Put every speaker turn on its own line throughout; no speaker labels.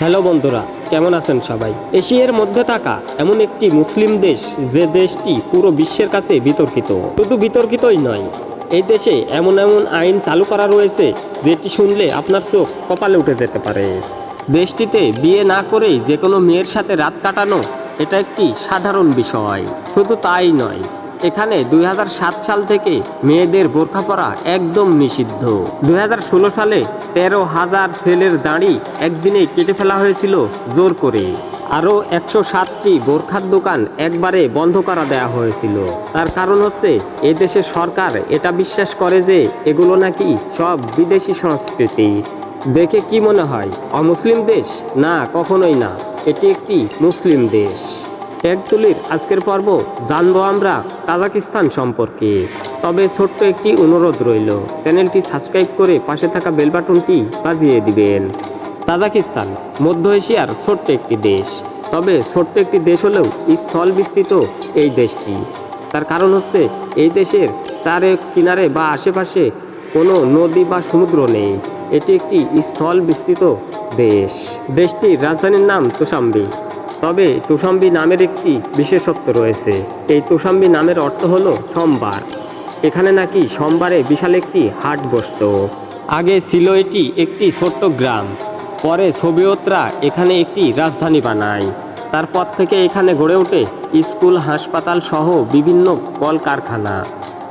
Hello বন্ধুরা, কেমন আছেন সবাই? এশিয়ার মধ্যে থাকা এমন একটি মুসলিম দেশ, যে দেশটি পুরো বিশ্বের কাছে বিতর্কিত। শুধু বিতর্কিতই নয়, এই দেশে এমন এমন আইন চালু করা রয়েছে যেটি শুনলে আপনার চোখ কপালে উঠে যেতে পারে। দেশটিতে বিয়ে না করেই যে কোনো মেয়ের সাথে রাত কাটানো এটা একটি সাধারণ বিষয়। শুধু তাই নয়, এখানে 2007 সাল থেকে মেয়েদের বোরকা পরা একদম নিষিদ্ধ। 2016 সালে 13,000 ছেলের দাড়ি একদিনেই কেটে ফেলা হয়েছিল জোর করে। আরও 107টি বোরখার দোকান একবারে বন্ধ করা দেওয়া হয়েছিল। তার কারণ হচ্ছে এদেশের সরকার এটা বিশ্বাস করে যে এগুলো নাকি সব বিদেশি সংস্কৃতি। দেখে কি মনে হয় অমুসলিম দেশ? না, কখনোই না, এটি একটি মুসলিম দেশ। ট্যাগতুলির আজকের পর্ব জানবো আমরা কাজাকিস্তান সম্পর্কে। তবে ছোট্ট একটি অনুরোধ রইল, চ্যানেলটি সাবস্ক্রাইব করে পাশে থাকা বেল বাটনটি বাজিয়ে দিবেন। তাজিকিস্তান মধ্য এশিয়ার ছোট্ট একটি দেশ। তবে ছোট্ট একটি দেশ হলেও স্থল বিস্তৃত এই দেশটি। তার কারণ হচ্ছে এই দেশের চারে কিনারে বা আশেপাশে কোনো নদী বা সমুদ্র নেই। এটি একটি স্থল বিস্তৃত দেশ। দেশটির রাজধানীর নাম তোশাম্বি। তবে তোশাম্বি নামের একটি বিশেষত্ব রয়েছে। এই তোশাম্বি নামের অর্থ হলো সোমবার। এখানে নাকি সোমবারে বিশাল একটি হাট বসত। আগে ছিল এটি একটি ছোট্ট গ্রাম, পরে সোভিয়েতরা এখানে একটি রাজধানী বানায়। তারপর থেকে এখানে গড়ে ওঠে স্কুল, হাসপাতাল সহ বিভিন্ন কলকারখানা।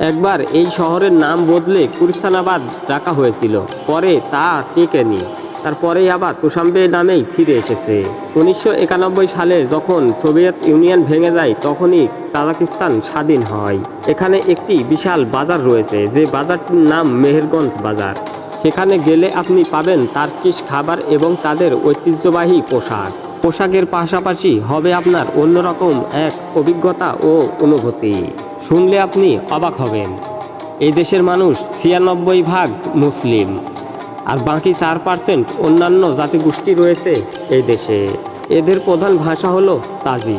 একবার এই শহরের নাম বদলে কুরিস্তানাবাদ রাখা হয়েছিল, পরে তা টেকেনি। তারপরেই আবার তোশাম্বি নামেই ফিরে এসেছে। 1991 সালে যখন সোভিয়েত ইউনিয়ন ভেঙে যায় তখনই তাজিকিস্তান স্বাধীন হয়। এখানে একটি বিশাল বাজার রয়েছে, যে বাজারটির নাম মেহেরগঞ্জ বাজার। সেখানে গেলে আপনি পাবেন টার্কিশ খাবার এবং তাদের ঐতিহ্যবাহী পোশাকের পাশাপাশি হবে আপনার অন্যরকম এক অভিজ্ঞতা ও অনুভূতি। শুনলে আপনি অবাক হবেন। এই দেশের মানুষ 96% মুসলিম, আর বাকি 4% অন্যান্য জাতিগোষ্ঠী রয়েছে এই দেশে। এদের প্রধান ভাষা হলো তাজি।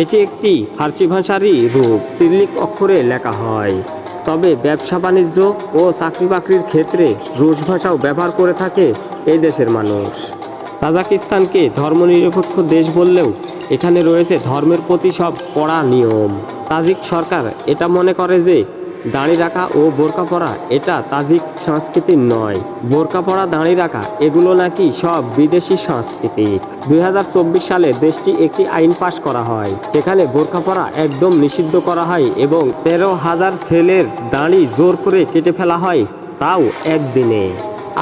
এটি একটি ফার্সি ভাষারই রূপ, সিরিলিক অক্ষরে লেখা হয়। তবে ব্যবসা বাণিজ্য ও চাকরি বাকরির ক্ষেত্রে রুশ ভাষাও ব্যবহার করে থাকে এই দেশের মানুষ। তাজিকিস্তানকে ধর্মনিরপেক্ষ দেশ বললেও এখানে রয়েছে ধর্মের প্রতি সব কড়া নিয়ম। তাজিক সরকার এটা মনে করে যে দাড়ি রাখা ও বোরকা পরা এটা তাজিক সংস্কৃতি নয়। বোরকা পরা, দাড়ি রাখা এগুলো নাকি সব বিদেশি সংস্কৃতি। 2024 সালে দেশটি একটি আইন পাশ করা হয়, সেখানে বোরকা পরা একদম নিষিদ্ধ করা হয় এবং 13,000 ছেলের দাড়ি জোর করে কেটে ফেলা হয়, তাও একদিনে।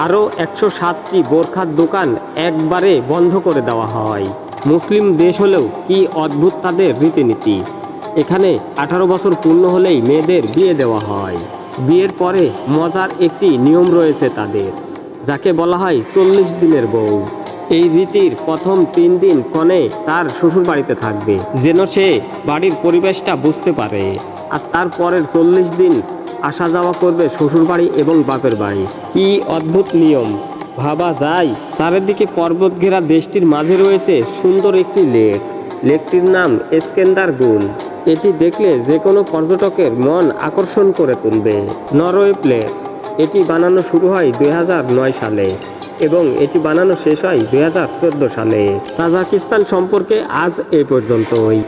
আরও 107টি বোরখার দোকান একবারে বন্ধ করে দেওয়া হয়। মুসলিম দেশ হলেও কি অদ্ভুত তাদের রীতিনীতি। এখানে 18 বছর পূর্ণ হলেই মেয়েদের বিয়ে দেওয়া হয়। বিয়ের পরে মজার একটি নিয়ম রয়েছে তাদের, যাকে বলা হয় 40 দিনের বউ। এই রীতির প্রথম 3 দিন কনে তার শ্বশুর বাড়িতে থাকবে, যেন সে বাড়ির পরিবেশটা বুঝতে পারে। আর তারপরের 40 দিন আসা যাওয়া করবে শ্বশুর বাড়ি এবং বাপের বাড়ি। কি অদ্ভুত নিয়ম, ভাবা যায়। চারিদিকে পর্বত ঘেরা দেশটির মাঝে রয়েছে সুন্দর একটি লেক। লেকটির নাম স্কেন্দারগুল। এটি দেখলে যে কোনো পর্যটকের মন আকর্ষণ করে তুলবে। Norway place. এটি বানানো শুরু হয় 2009 সালে এবং এটি বানানো শেষ হয় 2014 সালে। তাজিকিস্তান সম্পর্কে আজ এই পর্যন্তই।